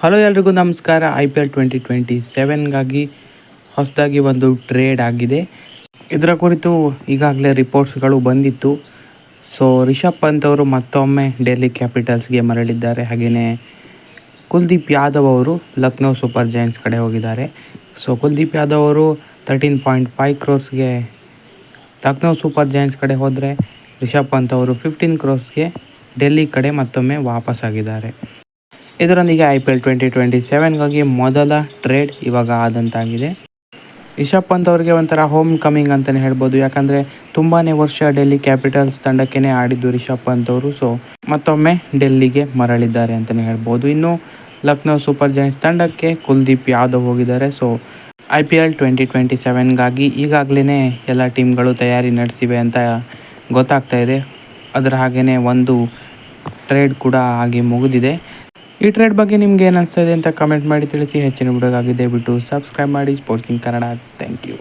Hello ಎಲ್ರಿಗೂ ನಮಸ್ಕಾರ. IPL 2027ಗಾಗಿ ಹೊಸದಾಗಿ ಒಂದು ಟ್ರೇಡ್ ಆಗಿದೆ. ಇದರ ಕುರಿತು ಈಗಾಗಲೇ ರಿಪೋರ್ಟ್ಸ್ಗಳು ಬಂದಿತ್ತು. ರಿಷಬ್ ಪಂತ್ ಅವರು ಮತ್ತೊಮ್ಮೆ ಡೆಲ್ಲಿ ಕ್ಯಾಪಿಟಲ್ಸ್ಗೆ ಮರಳಿದ್ದಾರೆ. ಹಾಗೆಯೇ ಕುಲ್ದೀಪ್ ಯಾದವ್ ಅವರು ಲಕ್ನೋ ಸೂಪರ್ ಜೈಂಟ್ಸ್ ಕಡೆ ಹೋಗಿದ್ದಾರೆ. ಕುಲ್ದೀಪ್ ಯಾದವ್ ಅವರು 13.5 ಕ್ರೋರ್ಸ್ಗೆ ಲಕ್ನೋ ಸೂಪರ್ ಜೈಂಟ್ಸ್ ಕಡೆ ಹೋದರೆ, ರಿಷಬ್ ಪಂತ್ ಅವರು 15 ಕ್ರೋರ್ಸ್ಗೆ ಡೆಲ್ಲಿ ಕಡೆ ಮತ್ತೊಮ್ಮೆ ವಾಪಸ್ಸಾಗಿದ್ದಾರೆ. ಇದರೊಂದಿಗೆ IPL 2027ಗಾಗಿ ಮೊದಲ ಟ್ರೇಡ್ ಇವಾಗ ಆದಂತಾಗಿದೆ. ರಿಷಬ್ ಪಂತ್ ಅವರಿಗೆ ಒಂಥರ ಹೋಮ್ ಕಮಿಂಗ್ ಅಂತಲೇ ಹೇಳ್ಬೋದು. ಯಾಕಂದರೆ ತುಂಬಾ ವರ್ಷ ಡೆಲ್ಲಿ ಕ್ಯಾಪಿಟಲ್ಸ್ ತಂಡಕ್ಕೇ ಆಡಿದ್ದು ರಿಷಬ್ ಪಂತ್ ಅವರು. ಮತ್ತೊಮ್ಮೆ ಡೆಲ್ಲಿಗೆ ಮರಳಿದ್ದಾರೆ ಅಂತಲೇ ಹೇಳ್ಬೋದು. ಇನ್ನು ಲಕ್ನೋ ಸೂಪರ್ ಜೈಂಟ್ಸ್ ತಂಡಕ್ಕೆ ಕುಲ್ದೀಪ್ ಯಾದವ್ ಹೋಗಿದ್ದಾರೆ. IPL 2027ಗಾಗಿ ಈಗಾಗಲೇ ಎಲ್ಲ ಟೀಮ್ಗಳು ತಯಾರಿ ನಡೆಸಿವೆ ಅಂತ ಗೊತ್ತಾಗ್ತಾ ಇದೆ. ಅದರ ಹಾಗೆಯೇ ಒಂದು ಟ್ರೇಡ್ ಕೂಡ ಆಗಿ ಮುಗಿದಿದೆ. ಈ ಟ್ರೇಡ್ ಬಗ್ಗೆ ನಿಮ್ಗೆ ಏನು ಅನಿಸ್ತಾ ಇದೆ ಅಂತ ಕಮೆಂಟ್ ಮಾಡಿ ತಿಳಿಸಿ. ಹೆಚ್ಚಿನ ವಿಡಿಯೋಗಾಗಿ ದಯವಿಟ್ಟು ಸಬ್ಸ್ಕ್ರೈಬ್ ಮಾಡಿ sports king Kannada. Thank you.